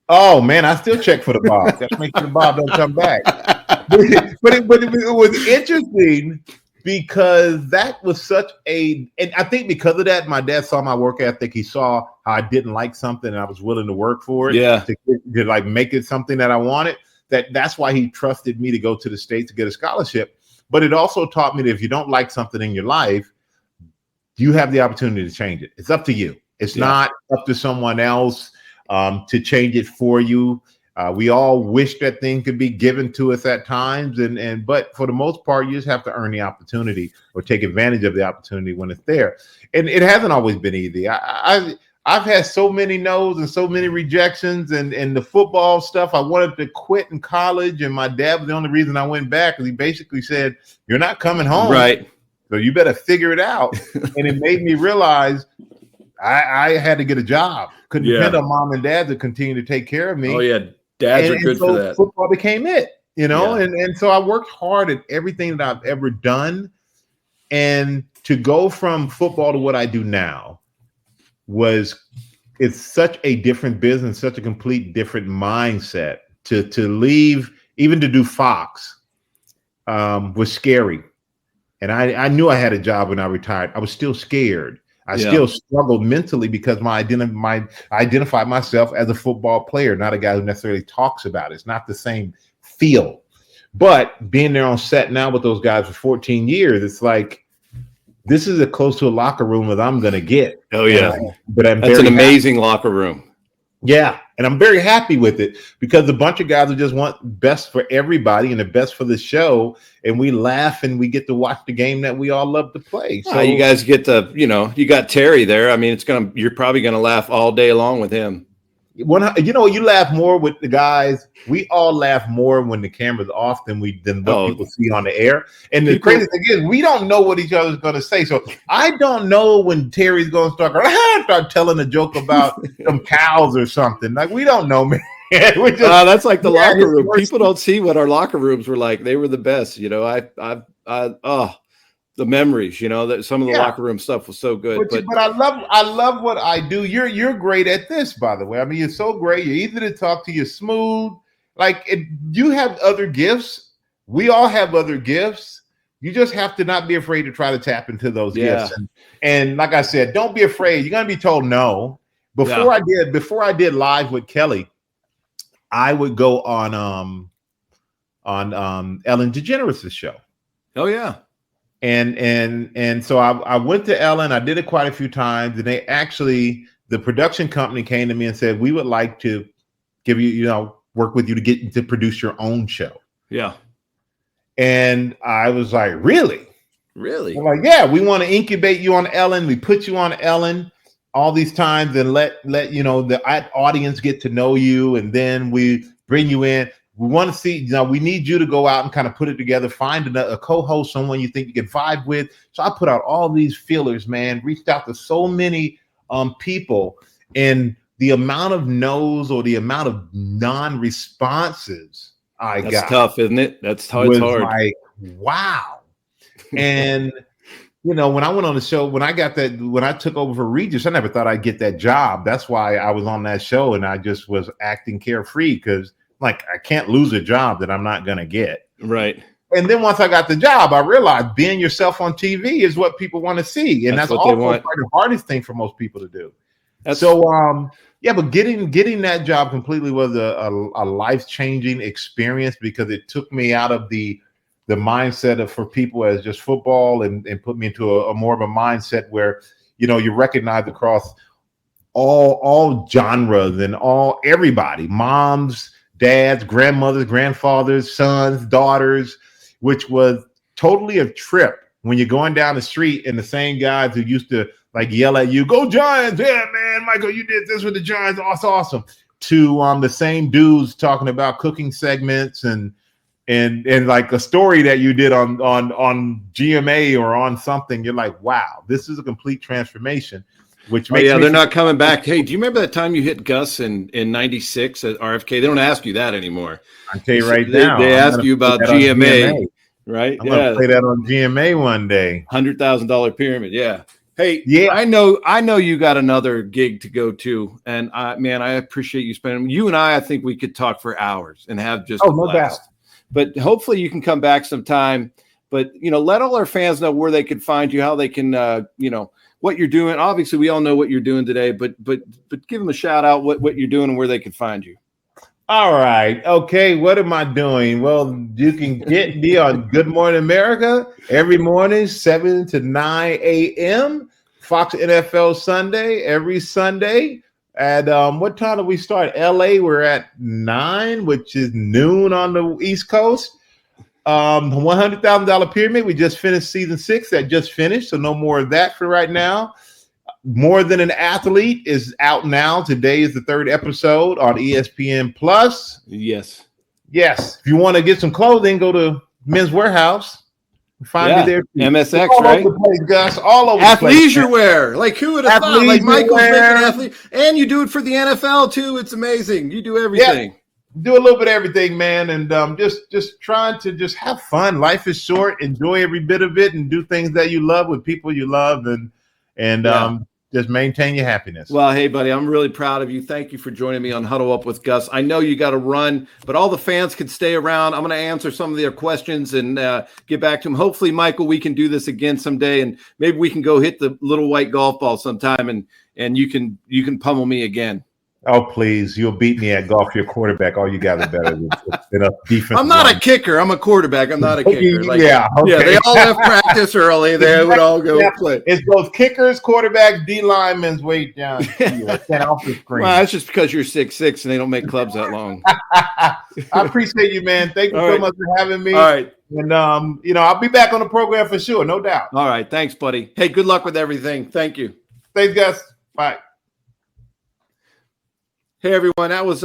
Oh, man, I still check for the Bob. Got to make sure the Bob don't come back. But it was interesting because that was and I think because of that, my dad saw my work ethic. He saw how I didn't like something and I was willing to work for it. Yeah. To like make it something that I wanted. That's why he trusted me to go to the States to get a scholarship. But it also taught me that if you don't like something in your life, you have the opportunity to change it. It's up to you. It's not up to someone else to change it for you. We all wish that thing could be given to us at times, but for the most part, you just have to earn the opportunity or take advantage of the opportunity when it's there. And it hasn't always been easy. I've had so many no's and so many rejections, and the football stuff. I wanted to quit in college, and my dad was the only reason I went back, because he basically said, "You're not coming home, right? So you better figure it out." And it made me realize I had to get a job. Couldn't depend on mom and dad to continue to take care of me. Oh yeah. Dads are good for that. Football became it, and so I worked hard at everything that I've ever done. And to go from football to what I do now it's such a different business, such a complete different mindset. To leave, even to do Fox, was scary. And I knew I had a job when I retired. I was still scared. I still struggled mentally because I identified myself as a football player, not a guy who necessarily talks about it. It's not the same feel. But being there on set now with those guys for 14 years, it's like, this is as close to a locker room as I'm going to get. Oh, yeah. But that's an amazing locker room. Yeah. And I'm very happy with it because a bunch of guys who just want best for everybody and the best for the show. And we laugh and we get to watch the game that we all love to play. So you guys get to, you got Terry there. I mean, you're probably going to laugh all day long with him. You laugh more with the guys. We all laugh more when the camera's off than what people see on the air. And the crazy thing is, we don't know what each other's going to say. So I don't know when Terry's going to start telling a joke about some cows or something. Like, we don't know, man. That's like the locker room. People don't see what our locker rooms were like. They were the best. The memories, that some of the locker room stuff was so good. But I love what I do. You're great at this, by the way. I mean, you're so great. You're easy to talk to. You're smooth. You have other gifts. We all have other gifts. You just have to not be afraid to try to tap into those gifts. And like I said, don't be afraid. You're gonna be told no. Before I did live with Kelly, I would go on Ellen DeGeneres' show. Oh yeah. And so I went to Ellen. I did it quite a few times, and the production company came to me and said, we would like to give you, work with you to produce your own show. Yeah. And I was like, really? Really? I'm like, yeah, we want to incubate you on Ellen. We put you on Ellen all these times and let the audience get to know you, and then we bring you in. We want to see, we need you to go out and kind of put it together, find a co-host, someone you think you can vibe with. So I put out all these feelers, man, reached out to so many people, and the amount of no's or the amount of non-responses I got. That's tough, isn't it? That's how it's hard. Like, wow. And when I went on the show, when I took over for Regis, I never thought I'd get that job. That's why I was on that show, and I just was acting carefree because, like, I can't lose a job that I'm not going to get. Right. And then once I got the job, I realized being yourself on TV is what people want to see. And that's also the hardest thing for most people to do. But getting that job completely was a life-changing experience, because it took me out of the mindset for people as just football and put me into a more of a mindset where, you recognize across all genres and everybody, moms, dads, grandmothers, grandfathers, sons, daughters, which was totally a trip when you're going down the street and the same guys who used to like yell at you, "Go Giants!" Yeah, man, Michael, you did this with the Giants. That's awesome. To the same dudes talking about cooking segments and like a story that you did on GMA or on something. You're like, wow, this is a complete transformation. Which makes they're not coming back. Hey, do you remember that time you hit Gus in '96 at RFK? They don't ask you that anymore. I tell you right now, they ask you about GMA, right? I'm gonna play that on GMA one day. $100,000 pyramid. Yeah. Hey, yeah, I know you got another gig to go to, and I appreciate you spending. You and I think we could talk for hours and have just a blast. Doubt. But hopefully you can come back sometime. But let all our fans know where they can find you, how they can, what you're doing. Obviously, we all know what you're doing today, but give them a shout out what you're doing and where they can find you. All right. Okay. What am I doing? Well, you can get me on Good Morning America every morning, 7 to 9 a.m. Fox NFL Sunday every Sunday. At what time do we start? LA, we're at 9, which is noon on the East Coast. $100,000 pyramid. We just finished season 6. That just finished, so no more of that for right now. More Than an Athlete is out now. Today is the 3rd episode on ESPN Plus. Yes. If you want to get some clothing, go to Men's Warehouse. Find me there. MSX, all right? Over the place, Gus. All over the place. Athleisure wear. Like, who would have thought? Like, Michael's making athlete, and you do it for the NFL too. It's amazing. You do everything. Yeah. Do a little bit of everything, man, and just trying to just have fun. Life is short. Enjoy every bit of it, and do things that you love with people you love, and just maintain your happiness. Well, hey, buddy, I'm really proud of you. Thank you for joining me on Huddle Up with Gus. I know you got to run, but all the fans can stay around. I'm going to answer some of their questions and get back to them. Hopefully, Michael, we can do this again someday, and maybe we can go hit the little white golf ball sometime, and you can pummel me again. Oh, please. You'll beat me at golf. You're a quarterback. All you guys are better than a defense. I'm not a kicker. I'm a quarterback. I'm not a kicker. Like, okay. Yeah, they all have practice early. They would all go play. It's both kickers, quarterbacks, D linemen's weight down. Off the screen. Well, that's just because you're 6'6" and they don't make clubs that long. I appreciate you, man. Thank you so much for having me. All right. And, I'll be back on the program for sure. No doubt. All right. Thanks, buddy. Hey, good luck with everything. Thank you. Thanks, Gus. Bye. Hey, everyone. That was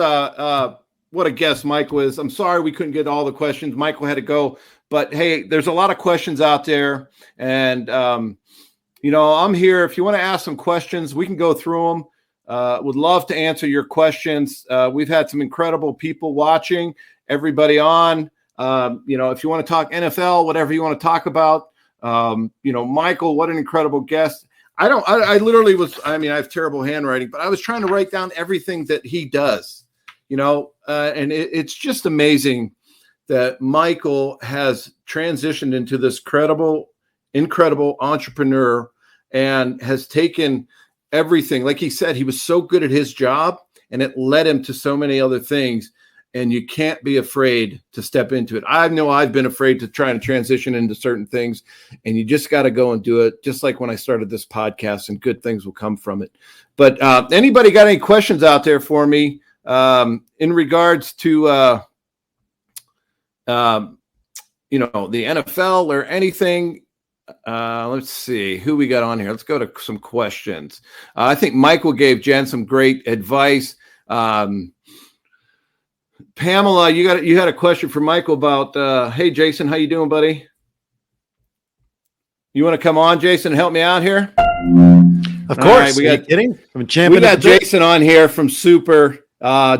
what a guest Michael is. I'm sorry we couldn't get all the questions. Michael had to go. But, hey, there's a lot of questions out there. And, I'm here. If you want to ask some questions, we can go through them. Would love to answer your questions. We've had some incredible people watching, everybody on. If you want to talk NFL, whatever you want to talk about. Michael, what an incredible guest. I literally was, I have terrible handwriting, but I was trying to write down everything that he does, and it's just amazing that Michael has transitioned into this incredible entrepreneur and has taken everything. Like he said, he was so good at his job and it led him to so many other things. and you can't be afraid to step into it. I know I've been afraid to try and transition into certain things, and you just got to go and do it. Just like when I started this podcast, and good things will come from it. But anybody got any questions out there for me in regards to, the NFL or anything? Let's see who we got on here. Let's go to some questions. I think Michael gave Jen some great advice. Pamela, you had a question for Michael about, hey, Jason, how you doing, buddy? You want to come on, Jason, and help me out here? Of course. Are you kidding? I'm a champion. We got Jason on here from Super.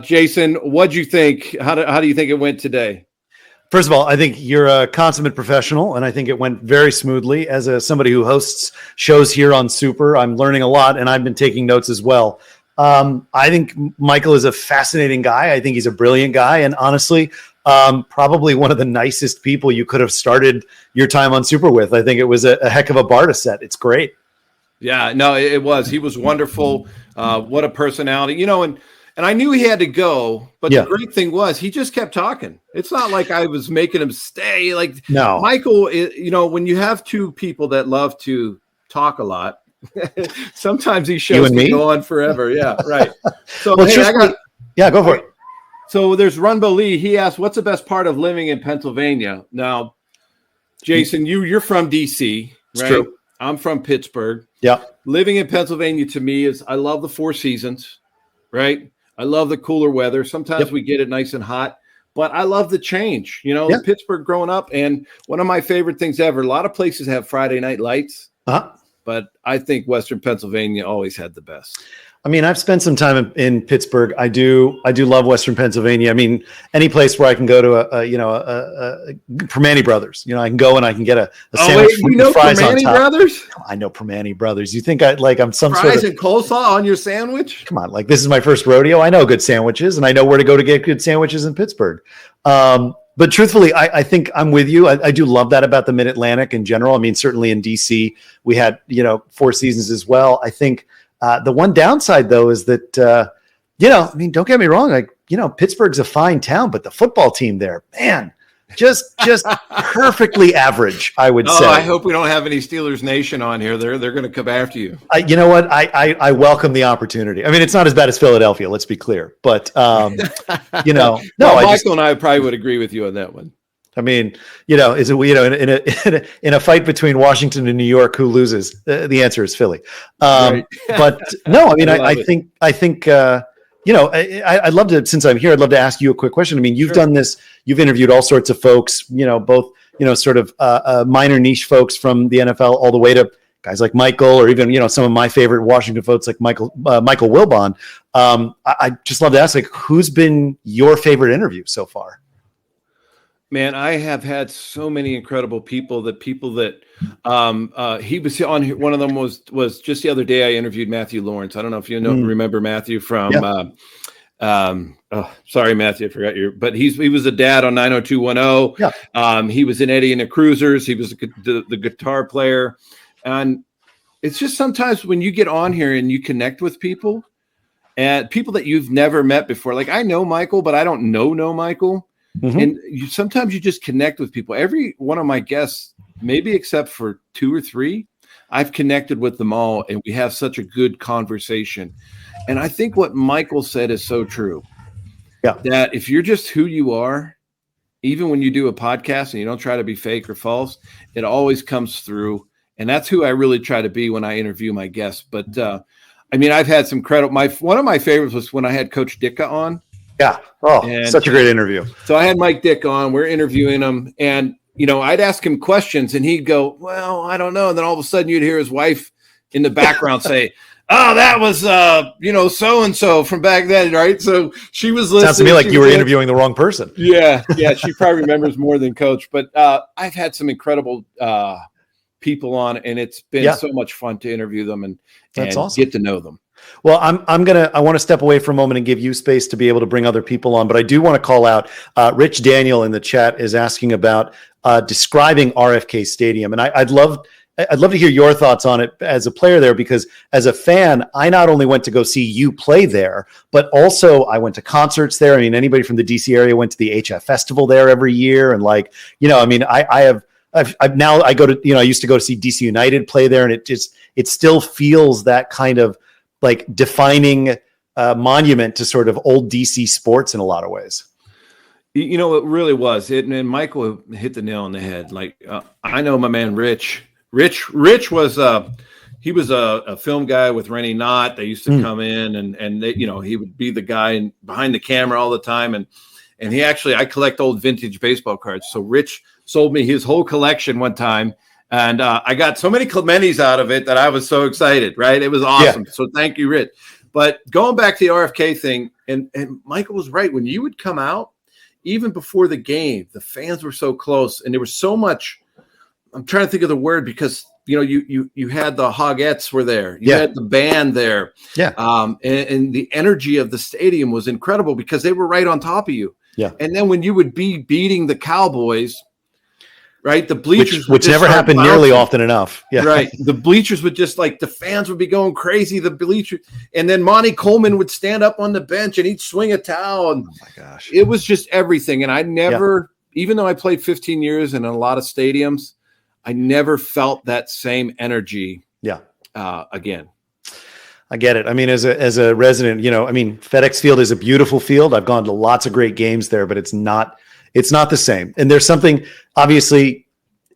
Jason, what'd you think? How do you think it went today? First of all, I think you're a consummate professional, and I think it went very smoothly. As somebody who hosts shows here on Super, I'm learning a lot, and I've been taking notes as well. I think Michael is a fascinating guy. I think he's a brilliant guy, and honestly, probably one of the nicest people you could have started your time on Super with. I think it was a heck of a bar to set. It's great. Yeah, no, it was. He was wonderful. What a personality, and I knew he had to go, but the great thing was he just kept talking. It's not like I was making him stay. No, Michael, when you have two people that love to talk a lot, sometimes these shows can go on forever. Yeah, right. So go for it. So there's Runbo Lee. He asked, what's the best part of living in Pennsylvania? Now, Jason, you're from DC, right? True. I'm from Pittsburgh. Yeah. Living in Pennsylvania to me is, I love the four seasons, right? I love the cooler weather. Sometimes we get it nice and hot, but I love the change. Pittsburgh growing up, and one of my favorite things ever, a lot of places have Friday night lights, but I think Western Pennsylvania always had the best. I mean, I've spent some time in Pittsburgh. I do love Western Pennsylvania. I mean, any place where I can go to a Permane Brothers. I can go and I can get a sandwich with fries on top. Brothers? I know Permane Brothers. You think I'm some fries and coleslaw on your sandwich? Come on, this is my first rodeo. I know good sandwiches, and I know where to go to get good sandwiches in Pittsburgh. But truthfully, I think I'm with you. I do love that about the Mid-Atlantic in general. I mean, certainly in DC, we had four seasons as well. I think. The one downside, though, is that, don't get me wrong. Pittsburgh's a fine town, but the football team there, man, just perfectly average, I would say. I hope we don't have any Steelers Nation on here. They're going to come after you. You know what? I welcome the opportunity. I mean, it's not as bad as Philadelphia, let's be clear. But, Michael and I probably would agree with you on that one. I mean, is it in a fight between Washington and New York, who loses? The answer is Philly. Right. But no, I mean, I think I'd love to, since I'm here, I'd love to ask you a quick question. I mean, you've done this, you've interviewed all sorts of folks, both, sort of minor niche folks from the NFL all the way to guys like Michael, or even, some of my favorite Washington folks like Michael Wilbon. I just love to ask, who's been your favorite interview so far? Man, I have had so many incredible people that he was on here. One of them was just the other day. I interviewed Matthew Lawrence. I don't know if you remember Matthew from. Sorry, Matthew, I forgot but he was a dad on 90210. Yeah. He was in Eddie and the Cruisers. He was the guitar player, and it's just sometimes when you get on here and you connect with people, and people that you've never met before. Like I know Michael, but I don't know Michael. Mm-hmm. And sometimes you just connect with people. Every one of my guests, maybe except for 2 or 3, I've connected with them all, and we have such a good conversation. And I think what Michael said is so true. Yeah, that if you're just who you are, even when you do a podcast and you don't try to be fake or false, it always comes through. And that's who I really try to be when I interview my guests. But I mean, I've had some credit. One of my favorites was when I had Coach Dicka on. Yeah. Oh, such a great interview. So I had Mike Dick on. We're interviewing him. And, I'd ask him questions and he'd go, well, I don't know. And then all of a sudden you'd hear his wife in the background say, oh, that was, so-and-so from back then, right? So she was listening. Sounds to me like you were interviewing the wrong person. Yeah. She probably remembers more than Coach. But I've had some incredible people on, and it's been so much fun to interview them and awesome. Get to know them. Well, I want to step away for a moment and give you space to be able to bring other people on, but I do want to call out Rich Daniel in the chat is asking about describing RFK Stadium. And I'd love I'd love to hear your thoughts on it as a player there, because as a fan, I not only went to go see you play there, but also I went to concerts there. I mean, anybody from the DC area went to the HF Festival there every year. And like, I mean, I've now I go to, I used to go to see DC United play there, and it still feels that kind of like defining monument to sort of old DC sports in a lot of ways. It really was it. And Michael hit the nail on the head. Like, I know my man, Rich was, he was a film guy with Rennie Knott. They used to come in and they, he would be the guy behind the camera all the time. And he actually, I collect old vintage baseball cards. So Rich sold me his whole collection one time. And I got so many Clementis out of it that I was so excited, right? It was awesome. Yeah. So thank you, Rich. But going back to the RFK thing, and Michael was right. When you would come out, even before the game, the fans were so close. And there was so much, I'm trying to think of the word, because, you had the Hogettes were there. You had the band there. Yeah. And the energy of the stadium was incredible because they were right on top of you. Yeah. And then when you would be beating the Cowboys, right, the bleachers which never happened nearly often enough. Yeah. Right. The bleachers would just the fans would be going crazy. The bleachers, and then Monty Coleman would stand up on the bench and he'd swing a towel. And oh my gosh, it was just everything. And I never, even though I played 15 years in a lot of stadiums, I never felt that same energy. Yeah. Again. I get it. I mean, as a resident, FedEx Field is a beautiful field. I've gone to lots of great games there, but it's not the same. And there's something, obviously,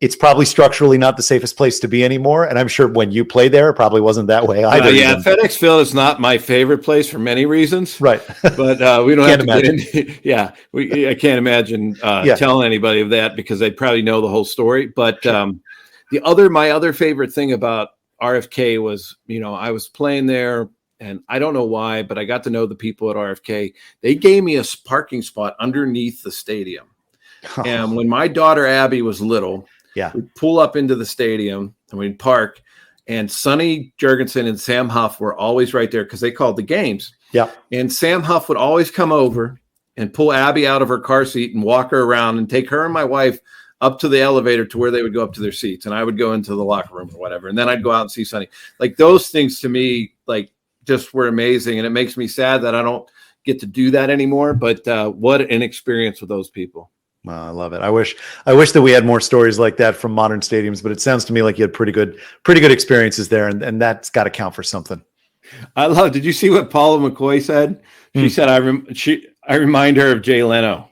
it's probably structurally not the safest place to be anymore. And I'm sure when you played there, it probably wasn't that way either. FedEx Field is not my favorite place for many reasons. Right. But we don't have to imagine. Get into I can't imagine telling anybody of that because they probably know the whole story. But my other favorite thing about RFK was, I was playing there, and I don't know why, but I got to know the people at RFK. They gave me a parking spot underneath the stadium. And when my daughter Abby was little, we'd pull up into the stadium and we'd park, and Sonny Jurgensen and Sam Huff were always right there because they called the games. Yeah. And Sam Huff would always come over and pull Abby out of her car seat and walk her around and take her and my wife up to the elevator to where they would go up to their seats. And I would go into the locker room or whatever. And then I'd go out and see Sonny. Like, those things to me, just were amazing. And it makes me sad that I don't get to do that anymore. But what an experience with those people. I love it. I wish that we had more stories like that from modern stadiums, but it sounds to me like you had pretty good experiences there. And that's got to count for something. Did you see what Paula McCoy said? She said, I remind her of Jay Leno.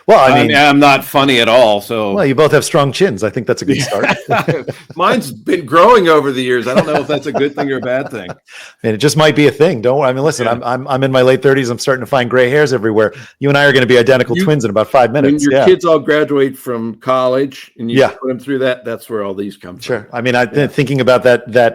Well, I mean, I'm not funny at all. So, well, you both have strong chins. I think that's a good start. Mine's been growing over the years. I don't know if that's a good thing or a bad thing. And it just might be a thing. Don't worry. I mean, listen, I'm in my late 30s. I'm starting to find gray hairs everywhere. You and I are going to be identical twins in about 5 minutes. When your kids all graduate from college and you put them through that, that's where all these come from. Sure. I mean, I've been thinking about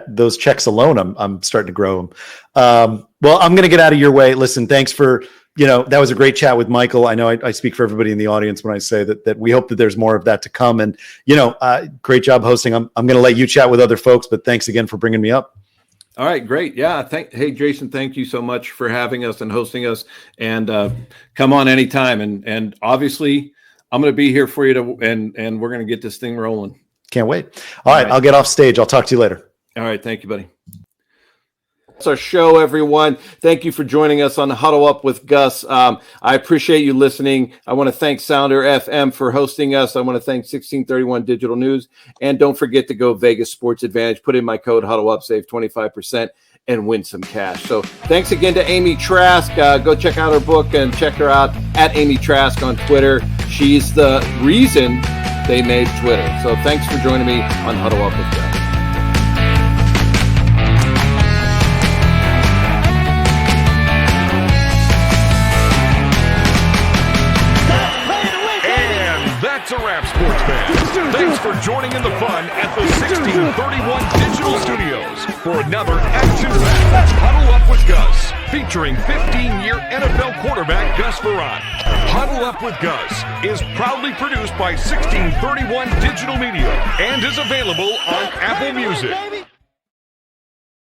those checks alone. I'm starting to grow them. Well, I'm going to get out of your way. Listen, thanks for. That was a great chat with Michael. I know I speak for everybody in the audience when I say that we hope that there's more of that to come. And, great job hosting. I'm going to let you chat with other folks, but thanks again for bringing me up. All right, great. Yeah. Hey, Jason, thank you so much for having us and hosting us, and come on anytime. And obviously I'm going to be here for you and we're going to get this thing rolling. Can't wait. All right. I'll get off stage. I'll talk to you later. All right. Thank you, buddy. That's our show, everyone. Thank you for joining us on Huddle Up with Gus. I appreciate you listening. I want to thank Sounder FM for hosting us. I want to thank 1631 Digital News. And don't forget to go Vegas Sports Advantage. Put in my code Huddle Up, save 25%, and win some cash. So thanks again to Amy Trask. Go check out her book and check her out at Amy Trask on Twitter. She's the reason they made Twitter. So thanks for joining me on Huddle Up with Gus. That's a wrap, sports fans. Thanks for joining in the fun at the 1631 Digital Studios for another action-packed Huddle Up with Gus, featuring 15-year NFL quarterback Gus Frerotte. Huddle Up with Gus is proudly produced by 1631 Digital Media and is available on Apple Music,